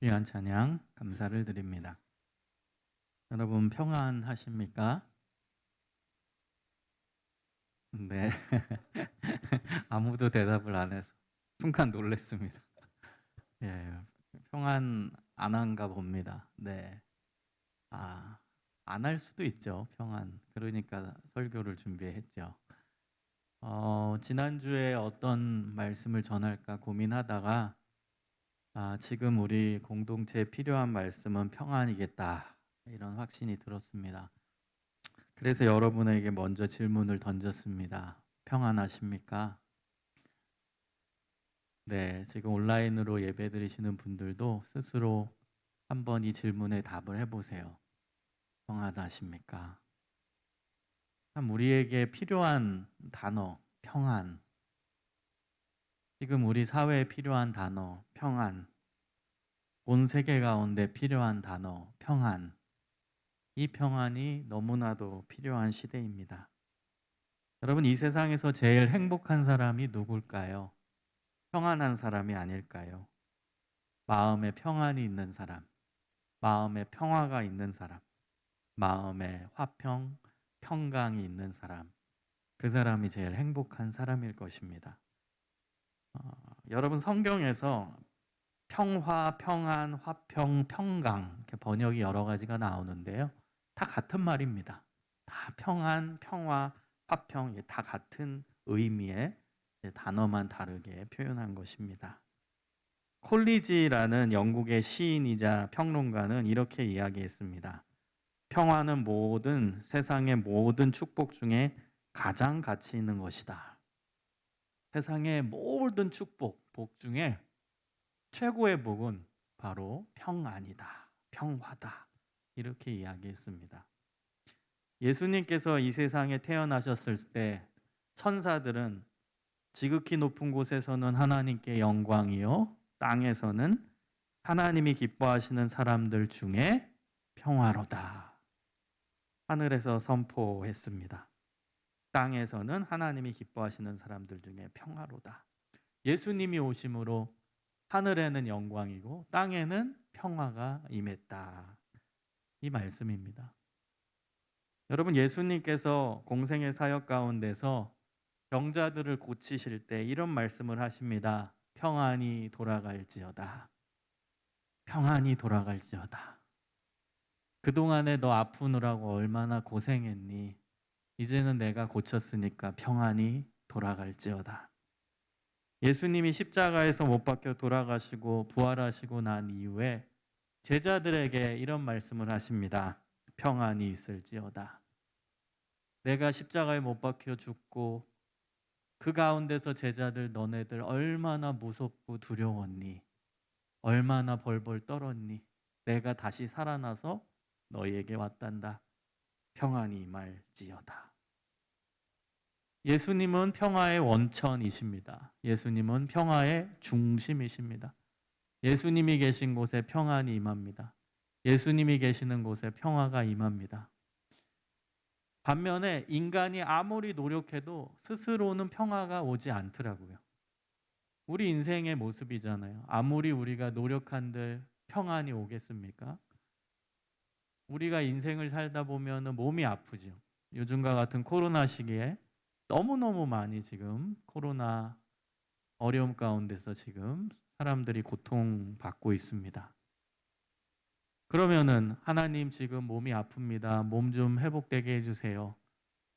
귀한 찬양 감사를 드립니다. 여러분 평안하십니까? 네. 아무도 대답을 안 해서 순간 놀랐습니다. 예, 평안 안 한가 봅니다. 네. 안 할 수도 있죠. 평안. 그러니까 설교를 준비했죠. 지난주에 어떤 말씀을 전할까 고민하다가 지금 우리 공동체에 필요한 말씀은 평안이겠다. 이런 확신이 들었습니다. 그래서 여러분에게 먼저 질문을 던졌습니다. 평안하십니까? 네, 지금 온라인으로 예배 드리시는 분들도 스스로 한번 이 질문에 답을 해보세요. 평안하십니까? 참 우리에게 필요한 단어, 평안. 지금 우리 사회에 필요한 단어, 평안. 온 세계 가운데 필요한 단어, 평안. 이 평안이 너무나도 필요한 시대입니다. 여러분, 이 세상에서 제일 행복한 사람이 누굴까요? 평안한 사람이 아닐까요? 마음에 평안이 있는 사람, 마음에 평화가 있는 사람, 마음에 화평, 평강이 있는 사람, 그 사람이 제일 행복한 사람일 것입니다. 여러분, 성경에서 평화, 평안, 화평, 평강 이렇게 번역이 여러 가지가 나오는데요. 다 같은 말입니다. 다 평안, 평화, 화평, 다 같은 의미의 단어만 다르게 표현한 것입니다. 콜리지라는 영국의 시인이자 평론가는 이렇게 이야기했습니다. 평화는 세상의 모든 축복 중에 가장 가치 있는 것이다. 세상의 모든 축복, 복 중에 최고의 복은 바로 평안이다. 평화다. 이렇게 이야기했습니다. 예수님께서 이 세상에 태어나셨을 때 천사들은 지극히 높은 곳에서는 하나님께 영광이요, 땅에서는 하나님이 기뻐하시는 사람들 중에 평화로다. 하늘에서 선포했습니다. 땅에서는 하나님이 기뻐하시는 사람들 중에 평화로다. 예수님이 오심으로 하늘에는 영광이고 땅에는 평화가 임했다. 이 말씀입니다. 여러분, 예수님께서 공생의 사역 가운데서 병자들을 고치실 때 이런 말씀을 하십니다. 평안이 돌아갈지어다. 평안이 돌아갈지어다. 그동안에 너 아프느라고 얼마나 고생했니? 이제는 내가 고쳤으니까 평안이 돌아갈지어다. 예수님이 십자가에서 못 박혀 돌아가시고 부활하시고 난 이후에 제자들에게 이런 말씀을 하십니다. 평안이 있을지어다. 내가 십자가에 못 박혀 죽고 그 가운데서 제자들 너네들 얼마나 무섭고 두려웠니? 얼마나 벌벌 떨었니? 내가 다시 살아나서 너희에게 왔단다. 평안이 임할지어다. 예수님은 평화의 원천이십니다. 예수님은 평화의 중심이십니다. 예수님이 계신 곳에 평안이 임합니다. 예수님이 계시는 곳에 평화가 임합니다. 반면에 인간이 아무리 노력해도 스스로는 평화가 오지 않더라고요. 우리 인생의 모습이잖아요. 아무리 우리가 노력한들 평안이 오겠습니까? 우리가 인생을 살다 보면 몸이 아프죠. 요즘과 같은 코로나 시기에 너무너무 많이 지금 코로나 어려움 가운데서 지금 사람들이 고통받고 있습니다. 그러면은 하나님 지금 몸이 아픕니다. 몸 좀 회복되게 해주세요.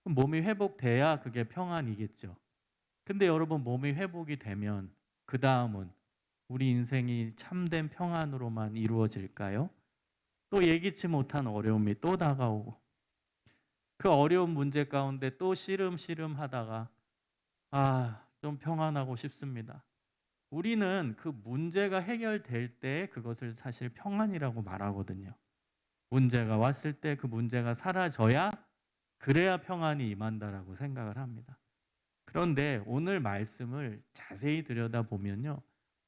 그럼 몸이 회복돼야 그게 평안이겠죠. 근데 여러분, 몸이 회복이 되면 그 다음은 우리 인생이 참된 평안으로만 이루어질까요? 또 예기치 못한 어려움이 또 다가오고 그 어려운 문제 가운데 또 씨름씨름 하다가 좀 평안하고 싶습니다. 우리는 그 문제가 해결될 때 그것을 사실 평안이라고 말하거든요. 문제가 왔을 때 그 문제가 사라져야 그래야 평안이 임한다라고 생각을 합니다. 그런데 오늘 말씀을 자세히 들여다보면요.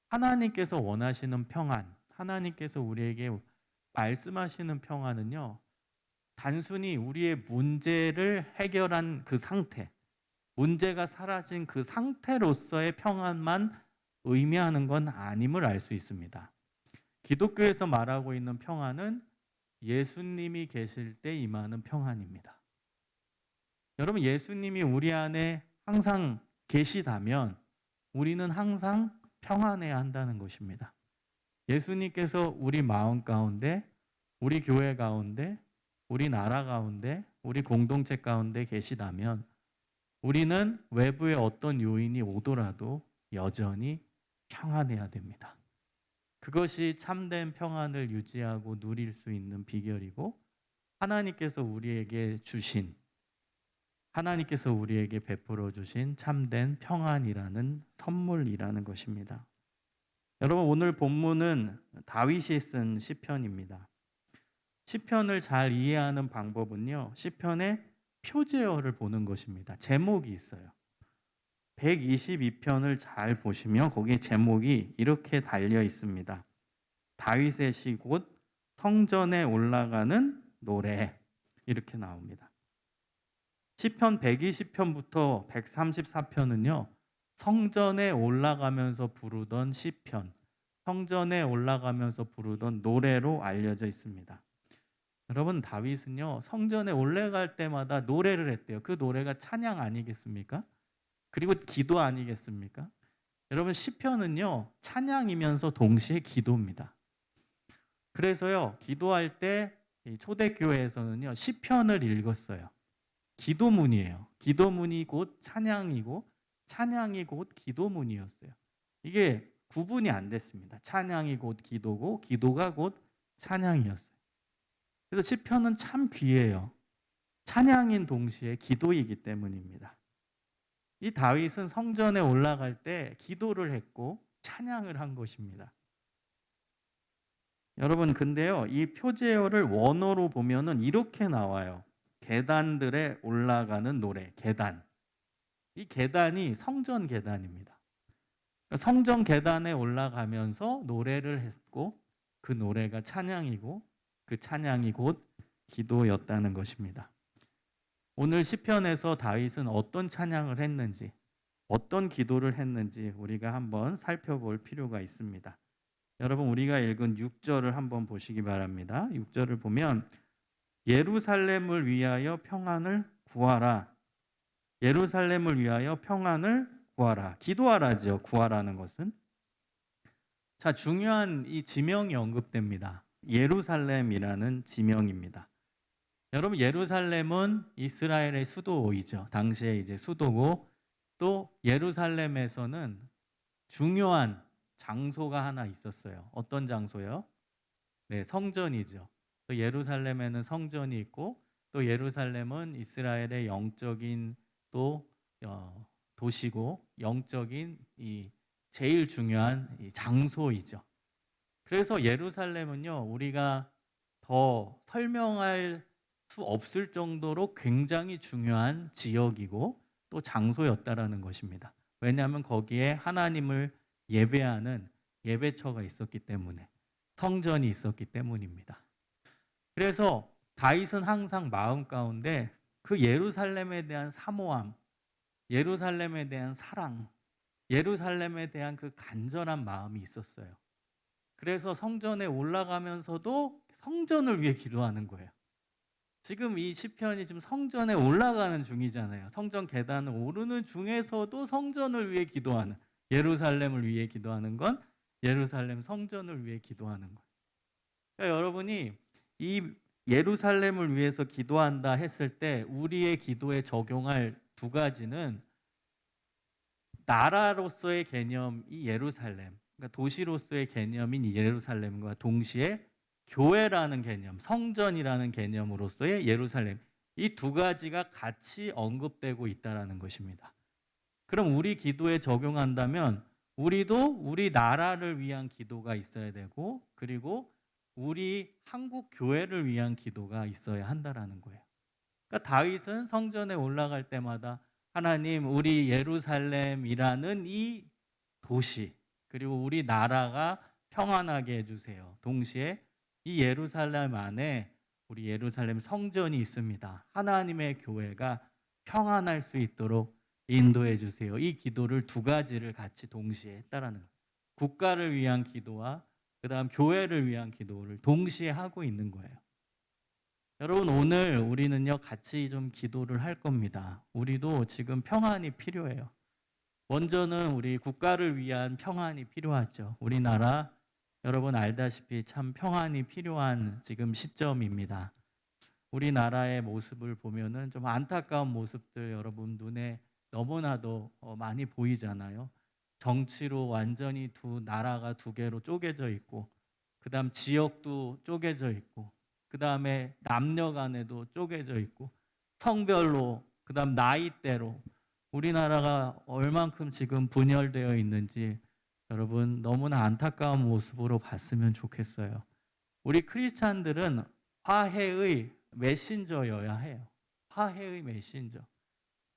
하나님께서 원하시는 평안, 하나님께서 우리에게 말씀하시는 평안은요. 단순히 우리의 문제를 해결한 그 상태, 문제가 사라진 그 상태로서의 평안만 의미하는 건 아님을 알 수 있습니다. 기독교에서 말하고 있는 평안은 예수님이 계실 때 임하는 평안입니다. 여러분, 예수님이 우리 안에 항상 계시다면 우리는 항상 평안해야 한다는 것입니다. 예수님께서 우리 마음 가운데, 우리 교회 가운데, 우리 나라 가운데, 우리 공동체 가운데 계시다면 우리는 외부의 어떤 요인이 오더라도 여전히 평안해야 됩니다. 그것이 참된 평안을 유지하고 누릴 수 있는 비결이고 하나님께서 우리에게 베풀어 주신 참된 평안이라는 선물이라는 것입니다. 여러분, 오늘 본문은 다윗이 쓴 시편입니다. 시편을 잘 이해하는 방법은요, 시편의 표제어를 보는 것입니다. 제목이 있어요. 122편을 잘 보시면 거기에 제목이 이렇게 달려 있습니다. 다윗의 시 곧 성전에 올라가는 노래, 이렇게 나옵니다. 시편 120편부터 134편은요, 성전에 올라가면서 부르던 시편, 성전에 올라가면서 부르던 노래로 알려져 있습니다. 여러분, 다윗은요, 성전에 올라갈 때마다 노래를 했대요. 그 노래가 찬양 아니겠습니까? 그리고 기도 아니겠습니까? 여러분, 시편은요, 찬양이면서 동시에 기도입니다. 그래서요, 기도할 때 초대교회에서는요, 시편을 읽었어요. 기도문이에요. 기도문이 곧 찬양이고 찬양이 곧 기도문이었어요. 이게 구분이 안 됐습니다. 찬양이 곧 기도고 기도가 곧 찬양이었어요. 그래서 시편은 참 귀해요. 찬양인 동시에 기도이기 때문입니다. 이 다윗은 성전에 올라갈 때 기도를 했고 찬양을 한 것입니다. 여러분, 근데요, 이 표제어를 원어로 보면은 이렇게 나와요. 계단들에 올라가는 노래, 계단. 이 계단이 성전 계단입니다. 성전 계단에 올라가면서 노래를 했고 그 노래가 찬양이고 그 찬양이 곧 기도였다는 것입니다. 오늘 시편에서 다윗은 어떤 찬양을 했는지, 어떤 기도를 했는지 우리가 한번 살펴볼 필요가 있습니다. 여러분, 우리가 읽은 6절을 한번 보시기 바랍니다. 6절을 보면 예루살렘을 위하여 평안을 구하라. 예루살렘을 위하여 평안을 구하라. 기도하라죠. 구하라는 것은. 자, 중요한 이 지명이 언급됩니다. 예루살렘이라는 지명입니다. 여러분, 예루살렘은 이스라엘의 수도이죠. 당시에 이제 수도고, 또 예루살렘에서는 중요한 장소가 하나 있었어요. 어떤 장소요? 네, 성전이죠. 또 예루살렘에는 성전이 있고, 또 예루살렘은 이스라엘의 영적인 또 도시고 영적인 이 제일 중요한 이 장소이죠. 그래서 예루살렘은요, 우리가 더 설명할 수 없을 정도로 굉장히 중요한 지역이고 또 장소였다라는 것입니다. 왜냐하면 거기에 하나님을 예배하는 예배처가 있었기 때문에, 성전이 있었기 때문입니다. 그래서 다윗은 항상 마음 가운데 그 예루살렘에 대한 사모함, 예루살렘에 대한 사랑, 예루살렘에 대한 그 간절한 마음이 있었어요. 그래서 성전에 올라가면서도 성전을 위해 기도하는 거예요. 지금 이 시편이 지금 성전에 올라가는 중이잖아요. 성전 계단을 오르는 중에서도 성전을 위해 기도하는, 예루살렘을 위해 기도하는 건 예루살렘 성전을 위해 기도하는 거예요. 그러니까 여러분이 이 예루살렘을 위해서 기도한다 했을 때 우리의 기도에 적용할 두 가지는 나라로서의 개념이 예루살렘, 그러니까 도시로서의 개념인 예루살렘과 동시에 교회라는 개념, 성전이라는 개념으로서의 예루살렘, 이 두 가지가 같이 언급되고 있다는 것입니다. 그럼 우리 기도에 적용한다면 우리도 우리 나라를 위한 기도가 있어야 되고, 그리고 우리 한국 교회를 위한 기도가 있어야 한다라는 거예요. 그러니까 다윗은 성전에 올라갈 때마다 하나님, 우리 예루살렘이라는 이 도시, 그리고 우리 나라가 평안하게 해주세요. 동시에 이 예루살렘 안에 우리 예루살렘 성전이 있습니다. 하나님의 교회가 평안할 수 있도록 인도해 주세요. 이 기도를 두 가지를 같이 동시에 했다라는 거예요. 국가를 위한 기도와 그다음 교회를 위한 기도를 동시에 하고 있는 거예요. 여러분 오늘 우리는요 같이 좀 기도를 할 겁니다. 우리도 지금 평안이 필요해요. 먼저는 우리 국가를 위한 평안이 필요하죠. 우리나라 여러분 알다시피 참 평안이 필요한 지금 시점입니다. 우리나라의 모습을 보면은 좀 안타까운 모습들 여러분 눈에 너무나도 많이 보이잖아요. 정치로 완전히 두 나라가 두 개로 쪼개져 있고, 그다음 지역도 쪼개져 있고, 그다음에 남녀 간에도 쪼개져 있고, 성별로, 그다음 나이대로 우리나라가 얼만큼 지금 분열되어 있는지 여러분 너무나 안타까운 모습으로 봤으면 좋겠어요. 우리 크리스찬들은 화해의 메신저여야 해요. 화해의 메신저.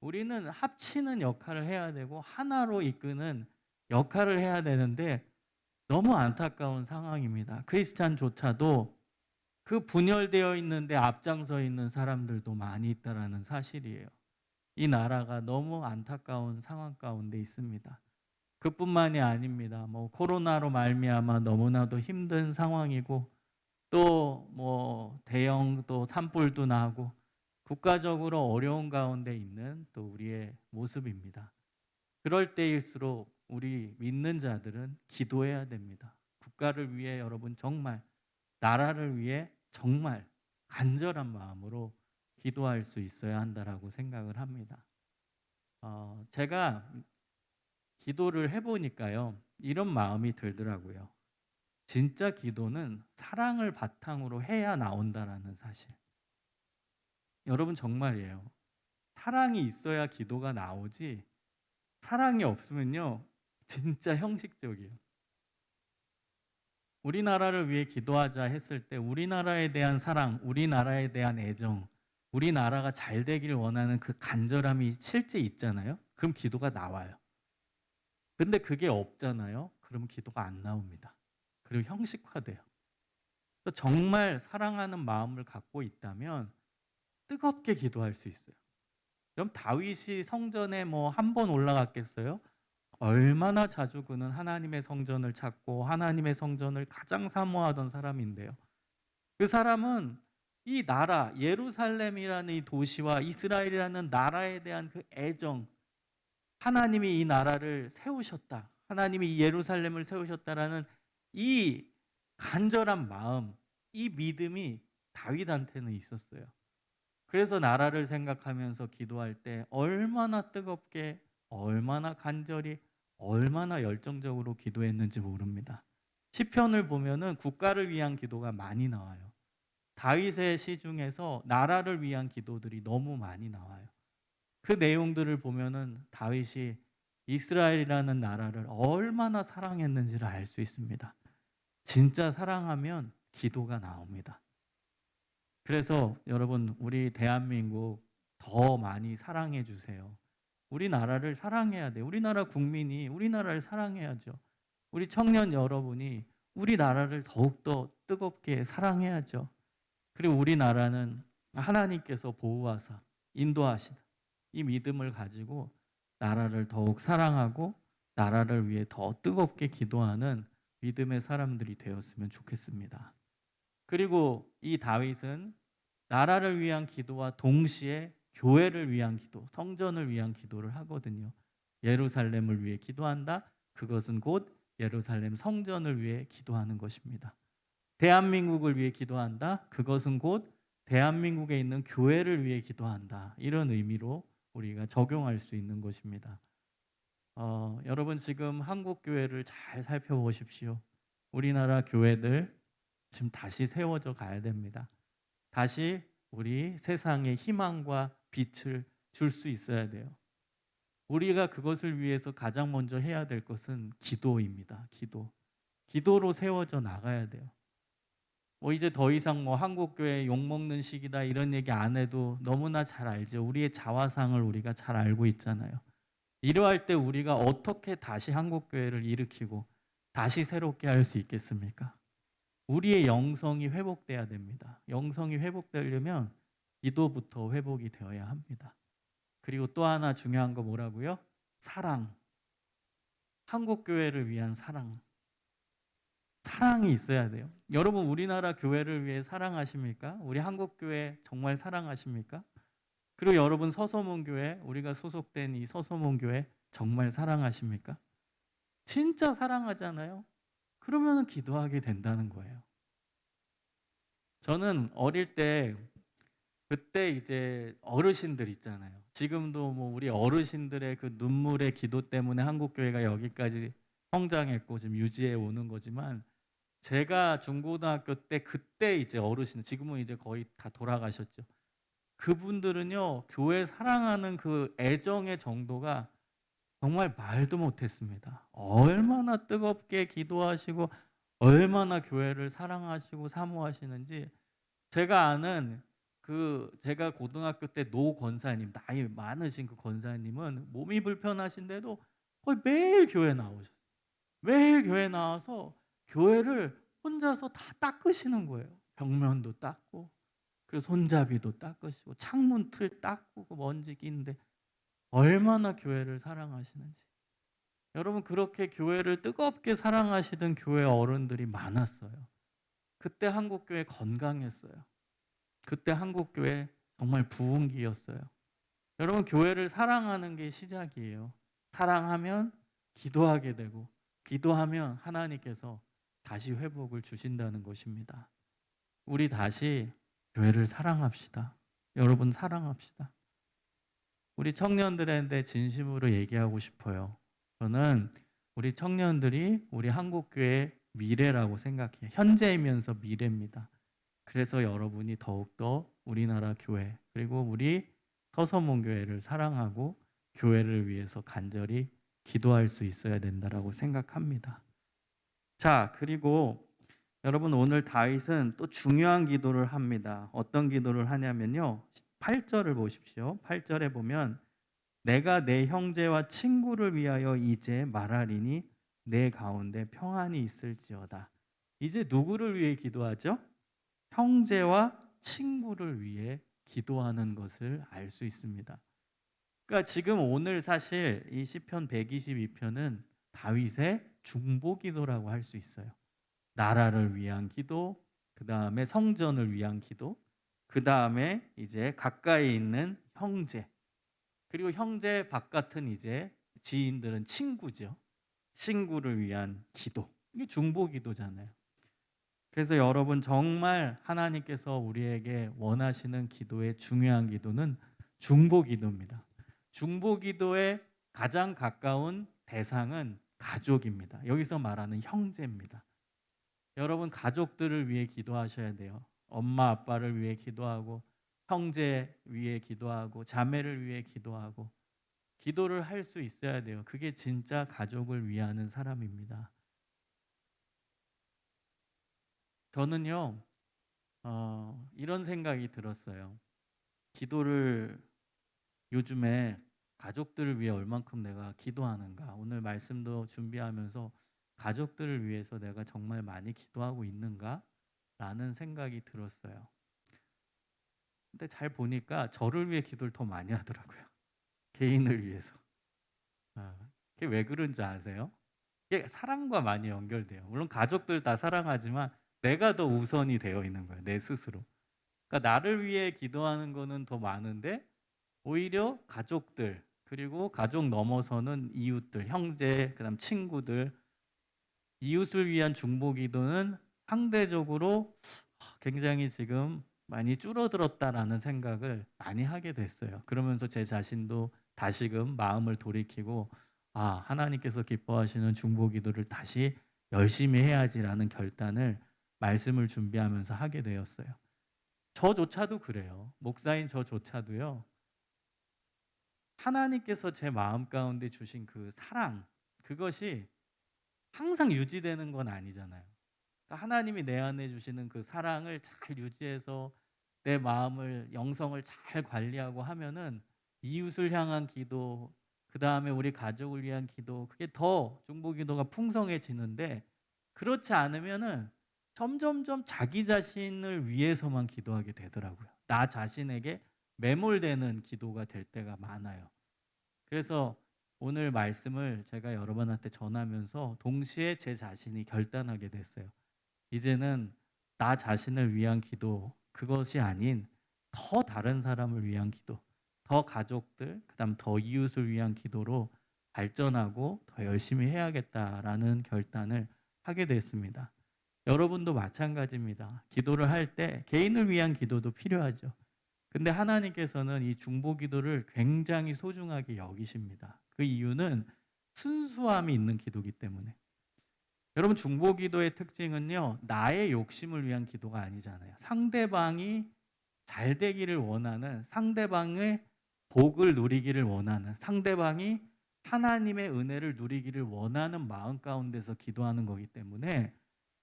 우리는 합치는 역할을 해야 되고 하나로 이끄는 역할을 해야 되는데 너무 안타까운 상황입니다. 크리스찬조차도 그 분열되어 있는데 앞장서 있는 사람들도 많이 있다라는 사실이에요. 이 나라가 너무 안타까운 상황 가운데 있습니다. 그뿐만이 아닙니다. 뭐 코로나로 말미암아 너무나도 힘든 상황이고 또 뭐 대형 또 산불도 나고 국가적으로 어려운 가운데 있는 또 우리의 모습입니다. 그럴 때일수록 우리 믿는 자들은 기도해야 됩니다. 국가를 위해 여러분 정말 나라를 위해 정말 간절한 마음으로 기도할 수 있어야 한다라고 생각을 합니다. 제가 기도를 해보니까요 이런 마음이 들더라고요. 진짜 기도는 사랑을 바탕으로 해야 나온다라는 사실. 여러분 정말이에요. 사랑이 있어야 기도가 나오지 사랑이 없으면요 진짜 형식적이에요. 우리나라를 위해 기도하자 했을 때 우리나라에 대한 사랑, 우리나라에 대한 애정, 우리나라가 잘 되길 원하는 그 간절함이 실제 있잖아요. 그럼 기도가 나와요. 근데 그게 없잖아요. 그럼 기도가 안 나옵니다. 그리고 형식화돼요. 정말 사랑하는 마음을 갖고 있다면 뜨겁게 기도할 수 있어요. 그럼 다윗이 성전에 뭐 한 번 올라갔겠어요? 얼마나 자주 그는 하나님의 성전을 찾고 하나님의 성전을 가장 사모하던 사람인데요. 그 사람은 이 나라 예루살렘이라는 이 도시와 이스라엘이라는 나라에 대한 그 애정, 하나님이 이 나라를 세우셨다, 하나님이 이 예루살렘을 세우셨다라는 이 간절한 마음, 이 믿음이 다윗한테는 있었어요. 그래서 나라를 생각하면서 기도할 때 얼마나 뜨겁게, 얼마나 간절히, 얼마나 열정적으로 기도했는지 모릅니다. 시편을 보면은 국가를 위한 기도가 많이 나와요. 다윗의 시 중에서 나라를 위한 기도들이 너무 많이 나와요. 그 내용들을 보면은 다윗이 이스라엘이라는 나라를 얼마나 사랑했는지를 알 수 있습니다. 진짜 사랑하면 기도가 나옵니다. 그래서 여러분 우리 대한민국 더 많이 사랑해 주세요. 우리나라를 사랑해야 돼요. 우리나라 국민이 우리나라를 사랑해야죠. 우리 청년 여러분이 우리나라를 더욱더 뜨겁게 사랑해야죠. 그리고 우리나라는 하나님께서 보호하사 인도하시는 이 믿음을 가지고 나라를 더욱 사랑하고 나라를 위해 더 뜨겁게 기도하는 믿음의 사람들이 되었으면 좋겠습니다. 그리고 이 다윗은 나라를 위한 기도와 동시에 교회를 위한 기도, 성전을 위한 기도를 하거든요. 예루살렘을 위해 기도한다. 그것은 곧 예루살렘 성전을 위해 기도하는 것입니다. 대한민국을 위해 기도한다. 그것은 곧 대한민국에 있는 교회를 위해 기도한다. 이런 의미로 우리가 적용할 수 있는 것입니다. 여러분 지금 한국 교회를 잘 살펴보십시오. 우리나라 교회들 지금 다시 세워져 가야 됩니다. 다시 우리 세상에 희망과 빛을 줄 수 있어야 돼요. 우리가 그것을 위해서 가장 먼저 해야 될 것은 기도입니다. 기도로 세워져 나가야 돼요. 뭐 이제 더 이상 뭐 한국 교회 욕먹는 시기다 이런 얘기 안 해도 너무나 잘 알죠. 우리의 자화상을 우리가 잘 알고 있잖아요. 이러할 때 우리가 어떻게 다시 한국 교회를 일으키고 다시 새롭게 할 수 있겠습니까? 우리의 영성이 회복돼야 됩니다. 영성이 회복되려면 기도부터 회복이 되어야 합니다. 그리고 또 하나 중요한 거 뭐라고요? 사랑. 한국 교회를 위한 사랑. 사랑이 있어야 돼요. 여러분 우리나라 교회를 위해 사랑하십니까? 우리 한국 교회 정말 사랑하십니까? 그리고 여러분 서소문 교회, 우리가 소속된 이 서소문 교회 정말 사랑하십니까? 진짜 사랑하잖아요. 그러면 기도하게 된다는 거예요. 저는 어릴 때 그때 이제 어르신들 있잖아요. 지금도 뭐 우리 어르신들의 그 눈물의 기도 때문에 한국 교회가 여기까지 성장했고 지금 유지해 오는 거지만, 제가 중고등학교 때 그때 이제 어르신, 지금은 이제 거의 다 돌아가셨죠. 그분들은요, 교회 사랑하는 그 애정의 정도가 정말 말도 못했습니다. 얼마나 뜨겁게 기도하시고 얼마나 교회를 사랑하시고 사모하시는지. 제가 아는 제가 고등학교 때 노 권사님, 나이 많으신 그 권사님은 몸이 불편하신데도 거의 매일 교회 나오셨어요. 매일 교회 나와서 교회를 혼자서 다 닦으시는 거예요. 벽면도 닦고, 그리고 손잡이도 닦으시고, 창문 틀 닦고, 그 먼지 끼는데 얼마나 교회를 사랑하시는지. 여러분, 그렇게 교회를 뜨겁게 사랑하시던 교회 어른들이 많았어요. 그때 한국 교회 건강했어요. 그때 한국 교회 정말 부흥기였어요. 여러분, 교회를 사랑하는 게 시작이에요. 사랑하면 기도하게 되고, 기도하면 하나님께서 다시 회복을 주신다는 것입니다. 우리 다시 교회를 사랑합시다. 여러분, 사랑합시다. 우리 청년들한테 진심으로 얘기하고 싶어요. 저는 우리 청년들이 우리 한국교회의 미래라고 생각해요. 현재이면서 미래입니다. 그래서 여러분이 더욱더 우리나라 교회, 그리고 우리 서서문교회를 사랑하고 교회를 위해서 간절히 기도할 수 있어야 된다라고 생각합니다. 자, 그리고 여러분, 오늘 다윗은 또 중요한 기도를 합니다. 어떤 기도를 하냐면요, 8절을 보십시오. 8절에 보면 내가 내 형제와 친구를 위하여 이제 말하리니 내 가운데 평안이 있을지어다. 이제 누구를 위해 기도하죠? 형제와 친구를 위해 기도하는 것을 알 수 있습니다. 그러니까 지금 오늘 사실 이 시편 122편은 다윗의 중보기도라고 할 수 있어요. 나라를 위한 기도, 그 다음에 성전을 위한 기도, 그 다음에 이제 가까이 있는 형제, 그리고 형제 바깥은 이제 지인들은 친구죠. 친구를 위한 기도. 이게 중보기도잖아요. 그래서 여러분, 정말 하나님께서 우리에게 원하시는 기도의 중요한 기도는 중보기도입니다. 중보기도의 가장 가까운 대상은 가족입니다. 여기서 말하는 형제입니다. 여러분, 가족들을 위해 기도하셔야 돼요. 엄마 아빠를 위해 기도하고, 형제 위해 기도하고, 자매를 위해 기도하고, 기도를 할 수 있어야 돼요. 그게 진짜 가족을 위하는 사람입니다. 저는요, 이런 생각이 들었어요. 기도를 요즘에 가족들을 위해 얼만큼 내가 기도하는가. 오늘 말씀도 준비하면서 가족들을 위해서 내가 정말 많이 기도하고 있는가? 라는 생각이 들었어요. 근데 잘 보니까 저를 위해 기도를 더 많이 하더라고요. 개인을 위해서. 그게 왜 그런 줄 아세요? 이게 사랑과 많이 연결돼요. 물론 가족들 다 사랑하지만 내가 더 우선이 되어 있는 거예요. 내 스스로. 그러니까 나를 위해 기도하는 거는 더 많은데, 오히려 가족들, 그리고 가족 넘어서는 이웃들, 형제, 그다음 친구들, 이웃을 위한 중보기도는 상대적으로 굉장히 지금 많이 줄어들었다라는 생각을 많이 하게 됐어요. 그러면서 제 자신도 다시금 마음을 돌이키고, 하나님께서 기뻐하시는 중보기도를 다시 열심히 해야지라는 결단을 말씀을 준비하면서 하게 되었어요. 저조차도 그래요. 목사인 저조차도요. 하나님께서 제 마음 가운데 주신 그 사랑, 그것이 항상 유지되는 건 아니잖아요. 그러니까 하나님이 내 안에 주시는 그 사랑을 잘 유지해서 내 마음을, 영성을 잘 관리하고 하면은 이웃을 향한 기도, 그 다음에 우리 가족을 위한 기도, 그게 더 중보기도가 풍성해지는데, 그렇지 않으면은 점점점 자기 자신을 위해서만 기도하게 되더라고요. 나 자신에게 매몰되는 기도가 될 때가 많아요. 그래서 오늘 말씀을 제가 여러분한테 전하면서 동시에 제 자신이 결단하게 됐어요. 이제는 나 자신을 위한 기도, 그것이 아닌 더 다른 사람을 위한 기도, 더 가족들, 그다음 더 이웃을 위한 기도로 발전하고 더 열심히 해야겠다라는 결단을 하게 됐습니다. 여러분도 마찬가지입니다. 기도를 할 때 개인을 위한 기도도 필요하죠. 근데 하나님께서는 이 중보 기도를 굉장히 소중하게 여기십니다. 그 이유는 순수함이 있는 기도이기 때문에. 여러분, 중보 기도의 특징은요, 나의 욕심을 위한 기도가 아니잖아요. 상대방이 잘 되기를 원하는, 상대방의 복을 누리기를 원하는, 상대방이 하나님의 은혜를 누리기를 원하는 마음 가운데서 기도하는 거기 때문에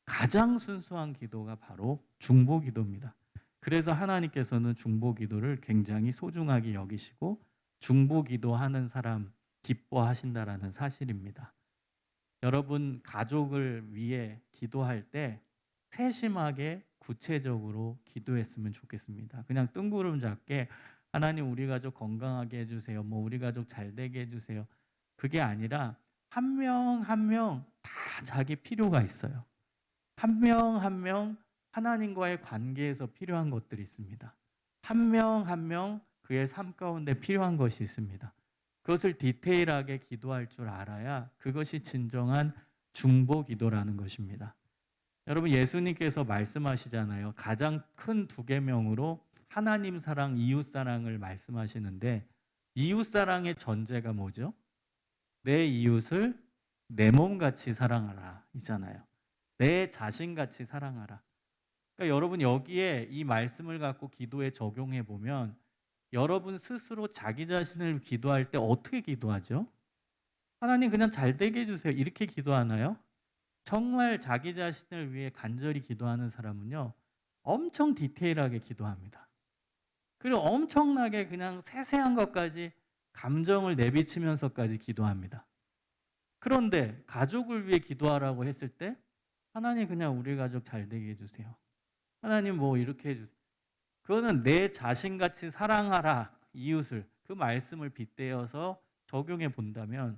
가장 순수한 기도가 바로 중보 기도입니다. 그래서 하나님께서는 중보 기도를 굉장히 소중하게 여기시고 중보 기도하는 사람 기뻐하신다라는 사실입니다. 여러분, 가족을 위해 기도할 때 세심하게 구체적으로 기도했으면 좋겠습니다. 그냥 뜬구름 잡게 하나님 우리 가족 건강하게 해주세요. 뭐 우리 가족 잘 되게 해주세요. 그게 아니라 한 명 한 명 다 자기 필요가 있어요. 한 명 한 명 하나님과의 관계에서 필요한 것들이 있습니다. 한 명 한 명 그의 삶 가운데 필요한 것이 있습니다. 그것을 디테일하게 기도할 줄 알아야 그것이 진정한 중보 기도라는 것입니다. 여러분, 예수님께서 말씀하시잖아요. 가장 큰 두 계명으로 하나님 사랑, 이웃 사랑을 말씀하시는데 이웃 사랑의 전제가 뭐죠? 내 이웃을 내 몸같이 사랑하라 이잖아요. 내 자신같이 사랑하라. 그러니까 여러분, 여기에 이 말씀을 갖고 기도에 적용해 보면 여러분 스스로 자기 자신을 기도할 때 어떻게 기도하죠? 하나님 그냥 잘 되게 해주세요. 이렇게 기도하나요? 정말 자기 자신을 위해 간절히 기도하는 사람은요, 엄청 디테일하게 기도합니다. 그리고 엄청나게 그냥 세세한 것까지 감정을 내비치면서까지 기도합니다. 그런데 가족을 위해 기도하라고 했을 때 하나님 그냥 우리 가족 잘 되게 해주세요. 하나님 뭐 이렇게 해주세요. 그거는 내 자신같이 사랑하라 이웃을, 그 말씀을 빗대어서 적용해 본다면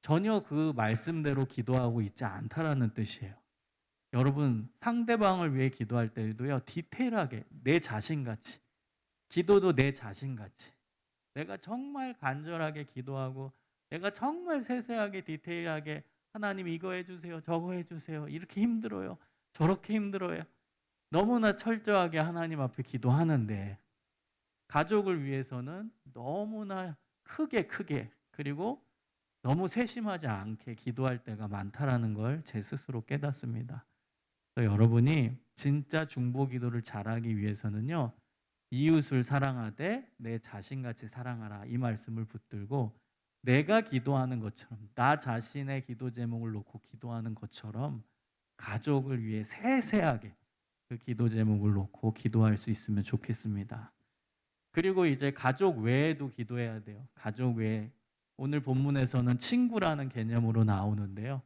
전혀 그 말씀대로 기도하고 있지 않다라는 뜻이에요. 여러분, 상대방을 위해 기도할 때도요, 디테일하게 내 자신같이, 기도도 내 자신같이, 내가 정말 간절하게 기도하고 내가 정말 세세하게 디테일하게 하나님 이거 해주세요, 저거 해주세요, 이렇게 힘들어요, 저렇게 힘들어요, 너무나 철저하게 하나님 앞에 기도하는데 가족을 위해서는 너무나 크게 그리고 너무 세심하지 않게 기도할 때가 많다라는 걸 제 스스로 깨닫습니다. 그래서 여러분이 진짜 중보 기도를 잘하기 위해서는요, 이웃을 사랑하되 내 자신같이 사랑하라 이 말씀을 붙들고 내가 기도하는 것처럼, 나 자신의 기도 제목을 놓고 기도하는 것처럼 가족을 위해 세세하게 그 기도 제목을 놓고 기도할 수 있으면 좋겠습니다. 그리고 이제 가족 외에도 기도해야 돼요. 가족 외에 오늘 본문에서는 친구라는 개념으로 나오는데요.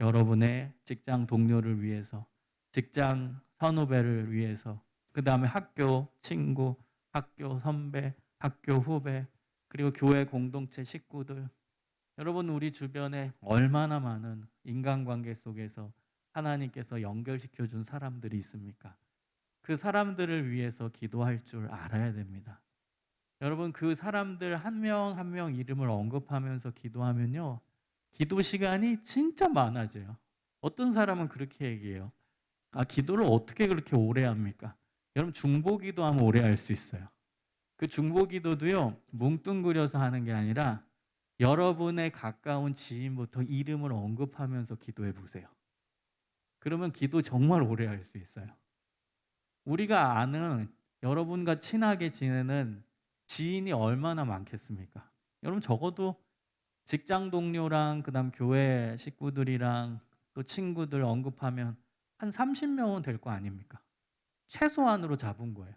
여러분의 직장 동료를 위해서, 직장 선후배를 위해서, 그 다음에 학교 친구, 학교 선배, 학교 후배, 그리고 교회 공동체 식구들. 여러분, 우리 주변에 얼마나 많은 인간관계 속에서 하나님께서 연결시켜 준 사람들이 있습니까? 그 사람들을 위해서 기도할 줄 알아야 됩니다. 여러분, 그 사람들 한 명 한 명 이름을 언급하면서 기도하면요, 기도 시간이 진짜 많아져요. 어떤 사람은 그렇게 얘기해요. 아, 기도를 어떻게 그렇게 오래 합니까? 여러분, 중보 기도하면 오래 할 수 있어요. 그 중보 기도도요, 뭉뚱그려서 하는 게 아니라 여러분의 가까운 지인부터 이름을 언급하면서 기도해 보세요. 그러면 기도 정말 오래 할 수 있어요. 우리가 아는, 여러분과 친하게 지내는 지인이 얼마나 많겠습니까? 여러분, 적어도 직장 동료랑 그다음 교회 식구들이랑 또 친구들 언급하면 한 30명은 될 거 아닙니까? 최소한으로 잡은 거예요.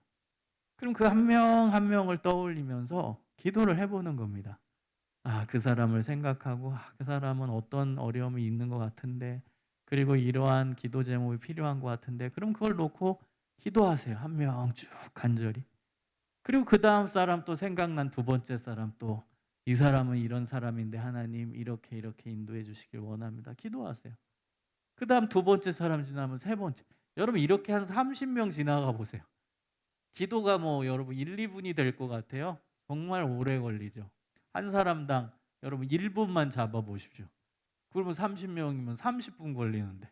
그럼 그 한 명 한 명을 떠올리면서 기도를 해보는 겁니다. 아, 그 사람을 생각하고, 그 사람은 어떤 어려움이 있는 것 같은데, 그리고 이러한 기도 제목이 필요한 것 같은데, 그럼 그걸 놓고 기도하세요. 한 명 쭉 간절히. 그리고 그 다음 사람 또 생각난 두 번째 사람 또 이 사람은 이런 사람인데 하나님 이렇게 이렇게 인도해 주시길 원합니다. 기도하세요. 그 다음 두 번째 사람 지나면 세 번째. 여러분 이렇게 한 30명 지나가 보세요. 기도가 뭐 여러분 1, 2분이 될 것 같아요? 정말 오래 걸리죠. 한 사람당 여러분 1분만 잡아 보십시오. 그러면 30명이면 30분 걸리는데.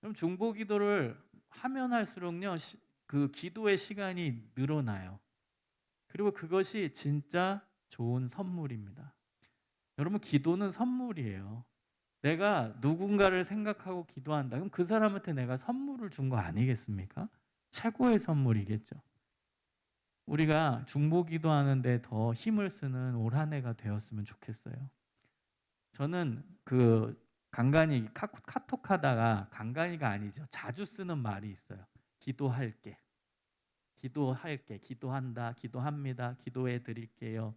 그럼 중보 기도를 하면 할수록요, 그 기도의 시간이 늘어나요. 그리고 그것이 진짜 좋은 선물입니다. 여러분 기도는 선물이에요. 내가 누군가를 생각하고 기도한다. 그럼 그 사람한테 내가 선물을 준 거 아니겠습니까? 최고의 선물이겠죠. 우리가 중보 기도하는데 더 힘을 쓰는 올 한 해가 되었으면 좋겠어요. 저는 그 간간히 카톡 하다가, 간간히가 아니죠, 자주 쓰는 말이 있어요. 기도할게, 기도할게, 기도한다, 기도합니다, 기도해 드릴게요.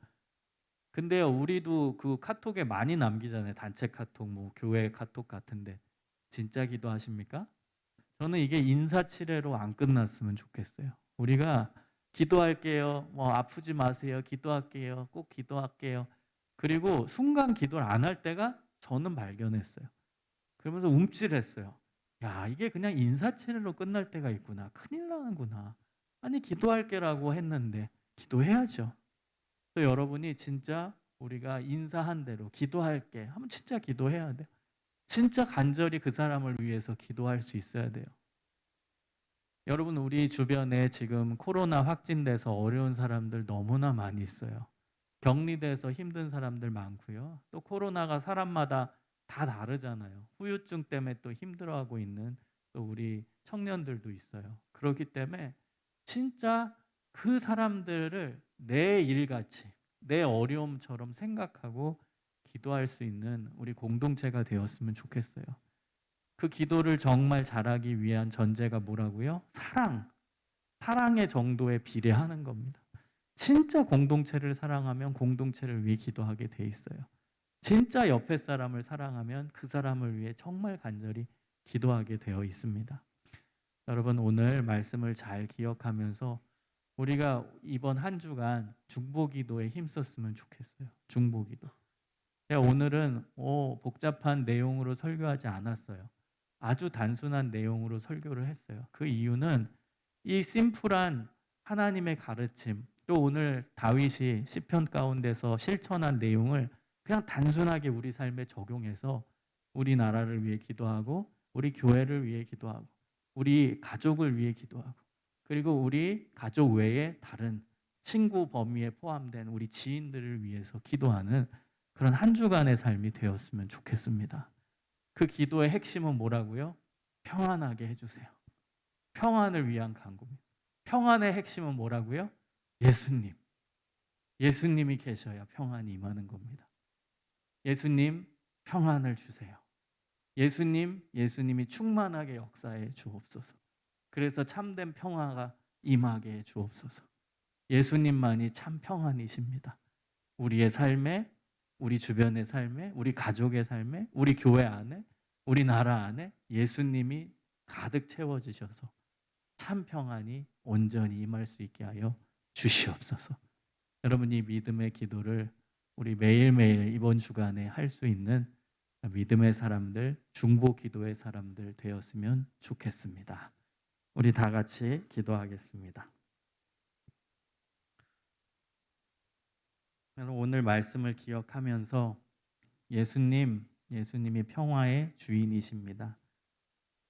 근데요, 우리도 그 카톡에 많이 남기잖아요. 단체 카톡, 뭐 교회 카톡 같은데 진짜 기도하십니까? 저는 이게 인사치레로 안 끝났으면 좋겠어요. 우리가 기도할게요, 뭐 아프지 마세요, 기도할게요, 꼭 기도할게요. 그리고 순간 기도를 안 할 때가 저는 발견했어요. 그러면서 움찔했어요. 야, 이게 그냥 인사치레로 끝날 때가 있구나. 큰일 나는구나. 아니 기도할게라고 했는데 기도해야죠. 또 여러분이 진짜 우리가 인사한 대로 기도할게 하면 진짜 기도해야 돼요. 진짜 간절히 그 사람을 위해서 기도할 수 있어야 돼요. 여러분 우리 주변에 지금 코로나 확진돼서 어려운 사람들 너무나 많이 있어요. 격리돼서 힘든 사람들 많고요. 또 코로나가 사람마다 다 다르잖아요. 후유증 때문에 또 힘들어하고 있는 또 우리 청년들도 있어요. 그렇기 때문에 진짜 그 사람들을 내 일같이, 내 어려움처럼 생각하고 기도할 수 있는 우리 공동체가 되었으면 좋겠어요. 그 기도를 정말 잘하기 위한 전제가 뭐라고요? 사랑의 정도에 비례하는 겁니다. 진짜 공동체를 사랑하면 공동체를 위해 기도하게 돼 있어요. 진짜 옆에 사람을 사랑하면 그 사람을 위해 정말 간절히 기도하게 되어 있습니다. 여러분 오늘 말씀을 잘 기억하면서 우리가 이번 한 주간 중보기도에 힘썼으면 좋겠어요. 중보기도. 제가 오늘은 복잡한 내용으로 설교하지 않았어요. 아주 단순한 내용으로 설교를 했어요. 그 이유는 이 심플한 하나님의 가르침, 또 오늘 다윗이 시편 가운데서 실천한 내용을 그냥 단순하게 우리 삶에 적용해서 우리나라를 위해 기도하고, 우리 교회를 위해 기도하고, 우리 가족을 위해 기도하고, 그리고 우리 가족 외에 다른 친구 범위에 포함된 우리 지인들을 위해서 기도하는 그런 한 주간의 삶이 되었으면 좋겠습니다. 그 기도의 핵심은 뭐라고요? 평안하게 해주세요. 평안을 위한 간구입니다. 평안의 핵심은 뭐라고요? 예수님. 예수님이 계셔야 평안이 임하는 겁니다. 예수님 평안을 주세요. 예수님이 충만하게 역사해 주옵소서. 그래서 참된 평화가 임하게 해 주옵소서. 예수님만이 참 평안이십니다. 우리의 삶에, 우리 주변의 삶에, 우리 가족의 삶에, 우리 교회 안에, 우리 나라 안에 예수님이 가득 채워지셔서 참 평안이 온전히 임할 수 있게 하여 주시옵소서. 여러분 이 믿음의 기도를 우리 매일매일 이번 주간에 할 수 있는 믿음의 사람들, 중보 기도의 사람들 되었으면 좋겠습니다. 우리 다 같이 기도하겠습니다. 오늘 말씀을 기억하면서 예수님이 평화의 주인이십니다.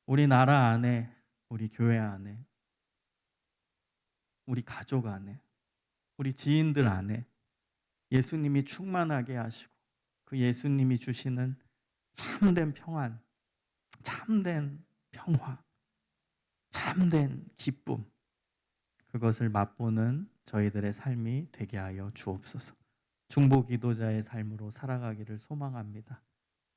우리 나라 안에, 우리 교회 안에, 우리 가족 안에, 우리 지인들 안에 예수님이 충만하게 하시고 그 예수님이 주시는 참된 평안, 참된 평화, 참된 기쁨, 그것을 맛보는 저희들의 삶이 되게 하여 주옵소서. 중보 기도자의 삶으로 살아가기를 소망합니다.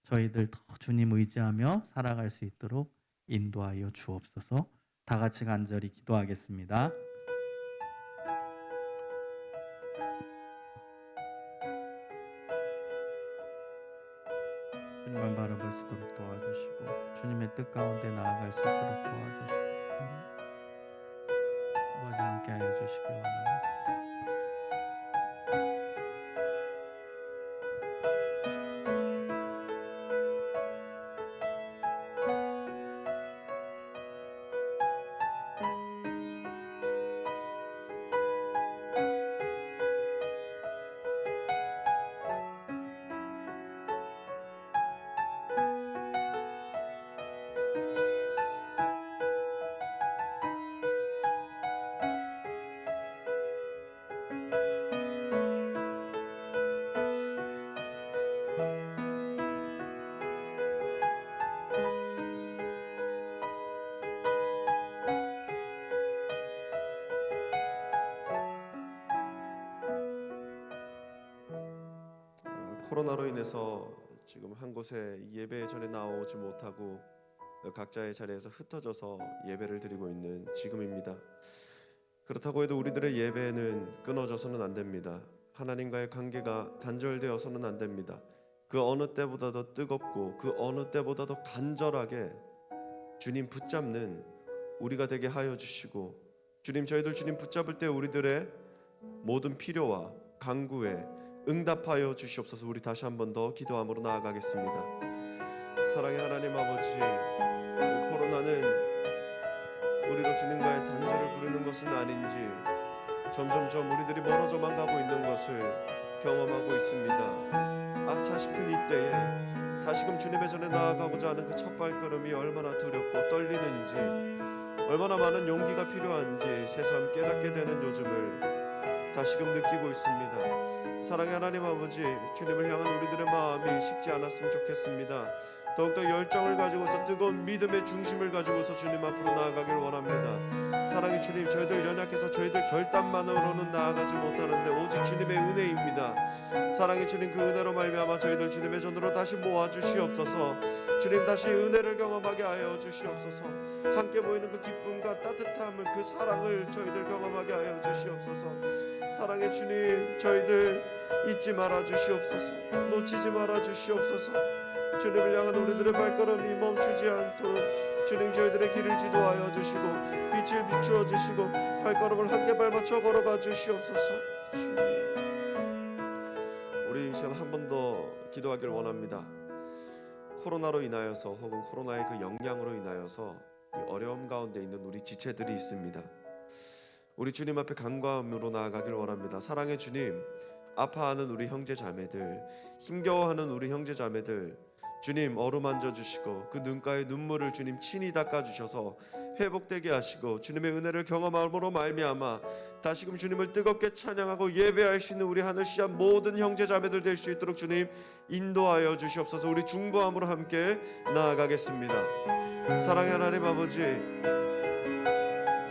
저희들 더 주님 의지하며 살아갈 수 있도록 인도하여 주옵소서. 다 같이 간절히 기도하겠습니다. 주님을 바라볼 수 있도록 도와주시고 주님의 뜻 가운데 나아갈 수 있도록 도와주시고 아버지 함께 하여 주시기 원합니다. 코로나로 인해서 지금 한 곳에 예배 전에 나오지 못하고 각자의 자리에서 흩어져서 예배를 드리고 있는 지금입니다. 그렇다고 해도 우리들의 예배는 끊어져서는 안 됩니다. 하나님과의 관계가 단절되어서는 안 됩니다. 그 어느 때보다도 뜨겁고 그 어느 때보다도 간절하게 주님 붙잡는 우리가 되게 하여 주시고, 주님 저희들 주님 붙잡을 때 우리들의 모든 필요와 간구에 응답하여 주시옵소서. 우리 다시 한 번 더 기도함으로 나아가겠습니다. 사랑의 하나님 아버지, 코로나는 우리로 주님과의 단절을 부르는 것은 아닌지 점점점 우리들이 멀어져만 가고 있는 것을 경험하고 있습니다. 아차 싶은 이때에 다시금 주님의 전에 나아가고자 하는 그 첫 발걸음이 얼마나 두렵고 떨리는지, 얼마나 많은 용기가 필요한지 새삼 깨닫게 되는 요즘을 다시금 느끼고 있습니다. 사랑의 하나님 아버지, 주님을 향한 우리들의 마음이 식지 않았으면 좋겠습니다. 더욱더 열정을 가지고서 뜨거운 믿음의 중심을 가지고서 주님 앞으로 나아가길 원합니다. 사랑의 주님, 저희들 연약해서 저희들 결단만으로는 나아가지 못하는데 오직 주님의 은혜입니다. 사랑의 주님, 그 은혜로 말미암아 저희들 주님의 전으로 다시 모아주시옵소서. 주님 다시 은혜를 경험하게 하여 주시옵소서. 함께 모이는 그 기쁨과 따뜻함을, 그 사랑을 저희들 경험하게 하여 주시옵소서. 사랑의 주님, 저희들 잊지 말아 주시옵소서. 놓치지 말아 주시옵소서. 주님을 향한 우리들의 발걸음이 멈추지 않도록 주님 저희들의 길을 지도하여 주시고 빛을 비추어 주시고 발걸음을 함께 발맞춰 걸어가 주시옵소서. 주님, 우리 이 시간 한 번 더 기도하길 원합니다. 코로나로 인하여서 혹은 코로나의 그 영향으로 인하여서 이 어려움 가운데 있는 우리 지체들이 있습니다. 우리 주님 앞에 간구함으로 나아가길 원합니다. 사랑의 주님, 아파하는 우리 형제 자매들, 힘겨워하는 우리 형제 자매들 주님 어루만져 주시고 그 눈가에 눈물을 주님 친히 닦아 주셔서 회복되게 하시고 주님의 은혜를 경험함으로 말미암아 다시금 주님을 뜨겁게 찬양하고 예배할 수 있는 우리 하늘시한 모든 형제 자매들 될 수 있도록 주님 인도하여 주시옵소서. 우리 중보함으로 함께 나아가겠습니다. 사랑의 하나님 아버지,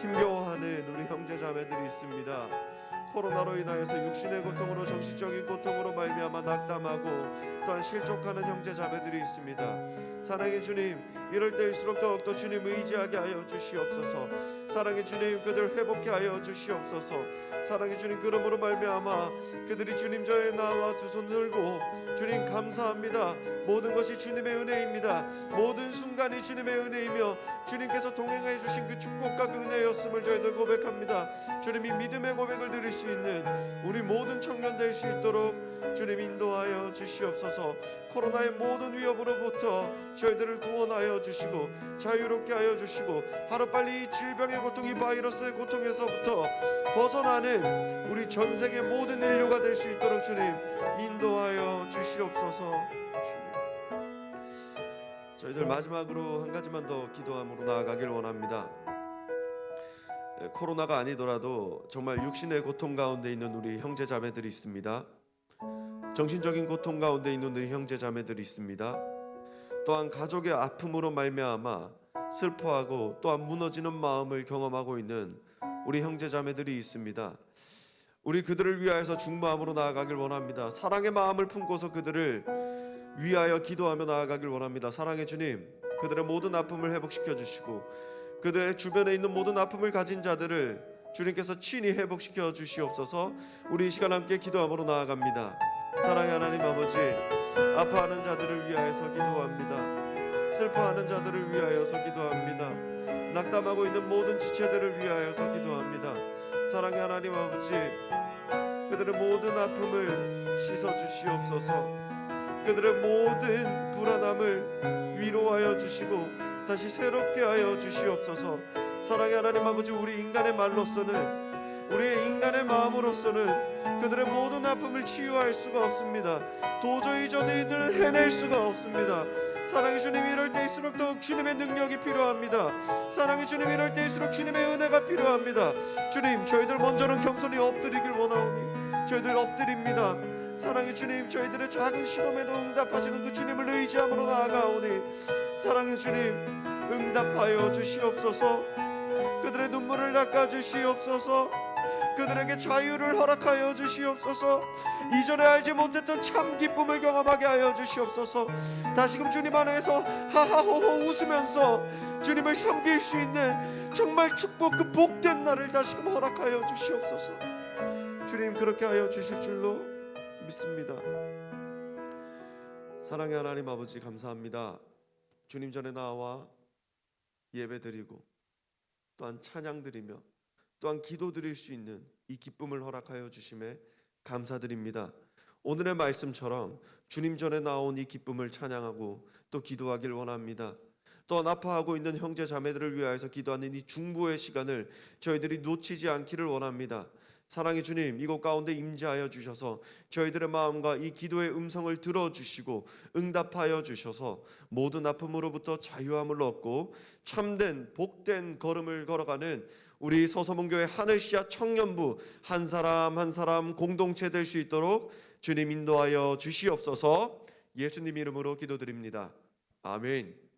힘겨워하는 우리 형제 자매들이 있습니다. 코로나로 인하여서 육신의 고통으로 정신적인 고통으로 말미암아 낙담하고 또한 실족하는 형제 자매들이 있습니다. 사랑의 주님, 이럴 때일수록 더욱더 주님 의지하게 하여 주시옵소서. 사랑의 주님, 그들 회복케 하여 주시옵소서. 사랑의 주님, 그러므로 말미암아 그들이 주님 저에 나와 두 손 들고 주님 감사합니다. 모든 것이 주님의 은혜입니다. 모든 순간이 주님의 은혜이며 주님께서 동행해 주신 그 축복과 그 은혜였음을 저희들 고백합니다. 주님이 믿음의 고백을 드릴 수 있는 우리 모든 청년 될 수 있도록 주님 인도하여 주시옵소서. 코로나의 모든 위협으로부터 저희들을 구원하여 주시고 자유롭게 하여 주시고 하루빨리 이 질병의 고통, 이 바이러스의 고통에서부터 벗어나는 우리 전 세계 모든 인류가 될 수 있도록 주님 인도하여 주시옵소서. 주님, 저희들 마지막으로 한 가지만 더 기도함으로 나아가길 원합니다. 코로나가 아니더라도 정말 육신의 고통 가운데 있는 우리 형제 자매들이 있습니다. 정신적인 고통 가운데 있는 우리 형제 자매들이 있습니다. 또한 가족의 아픔으로 말미암아 슬퍼하고 또한 무너지는 마음을 경험하고 있는 우리 형제 자매들이 있습니다. 우리 그들을 위하여서 중보함으로 나아가길 원합니다. 사랑의 마음을 품고서 그들을 위하여 기도하며 나아가길 원합니다. 사랑의 주님, 그들의 모든 아픔을 회복시켜 주시고 그들의 주변에 있는 모든 아픔을 가진 자들을 주님께서 친히 회복시켜 주시옵소서. 우리 이 시간 함께 기도함으로 나아갑니다. 사랑의 하나님 아버지, 아파하는 자들을 위하여서 기도합니다. 슬퍼하는 자들을 위하여서 기도합니다. 낙담하고 있는 모든 지체들을 위하여서 기도합니다. 사랑의 하나님 아버지, 그들의 모든 아픔을 씻어주시옵소서. 그들의 모든 불안함을 위로하여 주시고 다시 새롭게 하여 주시옵소서. 사랑의 하나님 아버지, 우리 인간의 말로서는, 우리의 인간의 마음으로서는 그들의 모든 아픔을 치유할 수가 없습니다. 도저히 저희들은 해낼 수가 없습니다. 사랑의 주님, 이럴 때일수록 더욱 주님의 능력이 필요합니다. 사랑의 주님, 이럴 때일수록 주님의 은혜가 필요합니다. 주님, 저희들 먼저는 겸손히 엎드리길 원하오니 저희들 엎드립니다. 사랑의 주님, 저희들의 작은 시험에도 응답하시는 그 주님을 의지함으로 나아가오니 사랑의 주님, 응답하여 주시옵소서. 그들의 눈물을 닦아 주시옵소서. 그들에게 자유를 허락하여 주시옵소서. 이전에 알지 못했던 참 기쁨을 경험하게 하여 주시옵소서. 다시금 주님 안에서 하하호호 웃으면서 주님을 섬길 수 있는 정말 축복, 그 복된 날을 다시금 허락하여 주시옵소서. 주님 그렇게 하여 주실 줄로 믿습니다. 사랑의 하나님 아버지, 감사합니다. 주님 전에 나와 예배드리고 또한 찬양드리며 또한 기도드릴 수 있는 이 기쁨을 허락하여 주심에 감사드립니다. 오늘의 말씀처럼 주님 전에 나온 이 기쁨을 찬양하고 또 기도하길 원합니다. 또한 아파하고 있는 형제 자매들을 위하여서 기도하는 이 중보의 시간을 저희들이 놓치지 않기를 원합니다. 사랑의 주님, 이곳 가운데 임재하여 주셔서 저희들의 마음과 이 기도의 음성을 들어주시고 응답하여 주셔서 모든 아픔으로부터 자유함을 얻고 참된 복된 걸음을 걸어가는 우리 서서문교회 하늘씨앗 청년부 한 사람 한 사람 공동체 될 수 있도록 주님 인도하여 주시옵소서. 예수님 이름으로 기도드립니다. 아멘.